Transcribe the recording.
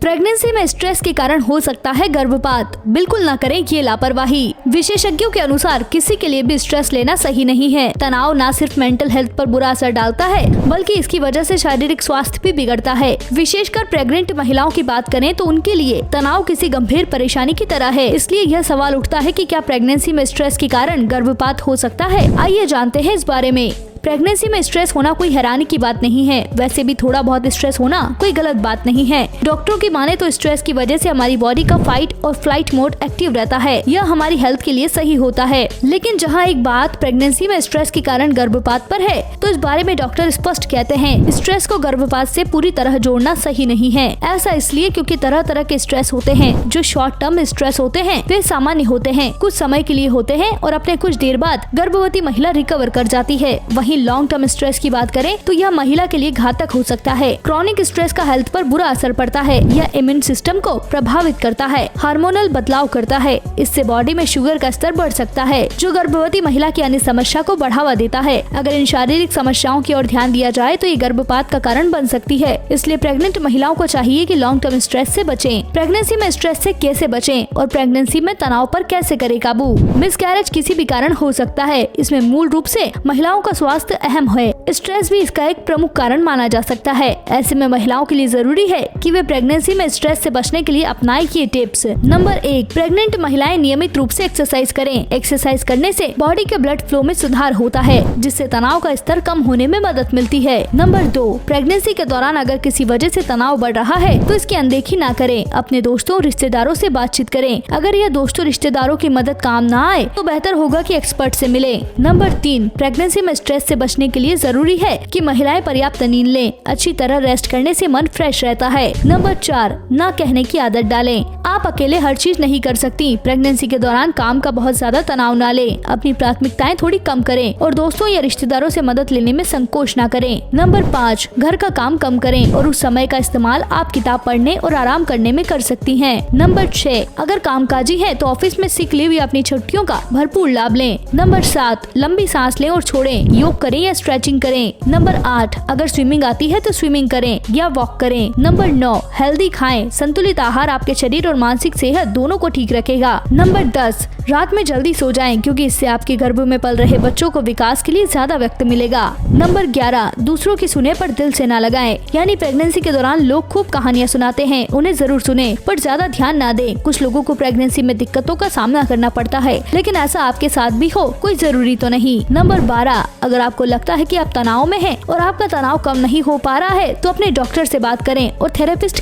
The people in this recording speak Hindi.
प्रेगनेंसी में स्ट्रेस के कारण हो सकता है गर्भपात। बिल्कुल न करें ये लापरवाही। विशेषज्ञों के अनुसार किसी के लिए भी स्ट्रेस लेना सही नहीं है। तनाव न सिर्फ मेंटल हेल्थ पर बुरा असर डालता है बल्कि इसकी वजह से शारीरिक स्वास्थ्य भी बिगड़ता है। विशेषकर प्रेग्नेंट महिलाओं की बात करें तो उनके लिए तनाव किसी गंभीर परेशानी की तरह है। इसलिए यह सवाल उठता है कि क्या प्रेगनेंसी में स्ट्रेस के कारण गर्भपात हो सकता है। आइए जानते हैं इस बारे में। प्रेगनेंसी में स्ट्रेस होना कोई हैरानी की बात नहीं है। वैसे भी थोड़ा बहुत स्ट्रेस होना कोई गलत बात नहीं है। डॉक्टरों की माने तो स्ट्रेस की वजह से हमारी बॉडी का फाइट और फ्लाइट मोड एक्टिव रहता है। यह हमारी हेल्थ के लिए सही होता है। लेकिन जहां एक बात प्रेगनेंसी में स्ट्रेस के कारण गर्भपात पर है तो इस बारे में डॉक्टर स्पष्ट कहते हैं स्ट्रेस को गर्भपात से पूरी तरह जोड़ना सही नहीं है। ऐसा इसलिए क्योंकि तरह तरह के स्ट्रेस होते हैं। जो शॉर्ट टर्म स्ट्रेस होते हैं वे सामान्य होते हैं, कुछ समय के लिए होते हैं और अपने कुछ देर बाद गर्भवती महिला रिकवर कर जाती है। वहीं लॉन्ग टर्म स्ट्रेस की बात करें तो यह महिला के लिए घातक हो सकता है। क्रॉनिक स्ट्रेस का हेल्थ पर बुरा असर पड़ता है। यह इम्यून सिस्टम को प्रभावित करता है, हार्मोनल बदलाव करता है। इससे बॉडी में शुगर का स्तर बढ़ सकता है जो गर्भवती महिला की अन्य समस्या को बढ़ावा देता है। अगर इन शारीरिक समस्याओं की ओर ध्यान दिया जाए तो ये गर्भपात का कारण बन सकती है। इसलिए प्रेग्नेंट महिलाओं को चाहिए कि लॉन्ग टर्म स्ट्रेस से बचें। प्रेगनेंसी में स्ट्रेस से कैसे बचें और प्रेगनेंसी में तनाव पर कैसे करें काबू। मिसकैरेज किसी भी कारण हो सकता है। इसमें मूल रूप से महिलाओं का स्वास्थ्य अहम है। स्ट्रेस भी इसका एक प्रमुख कारण माना जा सकता है। ऐसे में महिलाओं के लिए जरूरी है कि वे प्रेगनेंसी में स्ट्रेस से बचने के लिए अपनाएं ये टिप्स। नंबर 1, प्रेग्नेंट महिलाएं नियमित रूप से एक्सरसाइज करें। एक्सरसाइज करने से बॉडी के ब्लड फ्लो में सुधार होता है जिससे तनाव का स्तर कम होने में मदद मिलती है। नंबर 2, प्रेगनेंसी के दौरान अगर किसी वजह से तनाव बढ़ रहा है तो इसकी अनदेखी ना करें। अपने दोस्तों रिश्तेदारों से बातचीत करें। अगर यह दोस्तों रिश्तेदारों की मदद काम ना आए तो बेहतर होगा कि एक्सपर्ट से मिलें। नंबर 3, प्रेगनेंसी में स्ट्रेस से बचने के लिए जरूरी है कि महिलाएं पर्याप्त नींद लें। अच्छी तरह रेस्ट करने से मन फ्रेश रहता है। नंबर 4, ना कहने की आदत डालें। आप अकेले हर चीज नहीं कर सकती। प्रेगनेंसी के दौरान काम का बहुत ज्यादा तनाव ना लें। अपनी प्राथमिकताएं थोड़ी कम करें और दोस्तों या रिश्तेदारों से मदद लेने में संकोच ना करें। नंबर 5, घर का काम कम करें और उस समय का इस्तेमाल आप किताब पढ़ने और आराम करने में कर सकती हैं। नंबर 6, अगर कामकाजी है तो ऑफिस में सिक लीव या अपनी छुट्टियों का भरपूर लाभ लें। नंबर 7, लंबी सांस लें और छोड़ें। योग करें या स्ट्रेचिंग करें। नंबर 8, अगर स्विमिंग आती है तो स्विमिंग करें या वॉक करें। नंबर 9, हेल्दी खाएं। संतुलित आहार आपके शरीर और मानसिक सेहत दोनों को ठीक रखेगा। नंबर 10, रात में जल्दी सो जाएं क्योंकि इससे आपके गर्भ में पल रहे बच्चों को विकास के लिए ज्यादा वक्त मिलेगा। नंबर 11, दूसरों की सुने पर दिल से ना लगाएं। यानी प्रेगनेंसी के दौरान लोग खूब कहानियां सुनाते हैं, उन्हें जरूर सुने पर ज्यादा ध्यान ना दें। कुछ लोगों को प्रेगनेंसी में दिक्कतों का सामना करना पड़ता है लेकिन ऐसा आपके साथ भी हो कोई जरूरी तो नहीं। नंबर 12, अगर आपको लगता है कि आप तनाव में हैं और आपका तनाव कम नहीं हो पा रहा है तो अपने डॉक्टर से बात करें और थेरेपिस्ट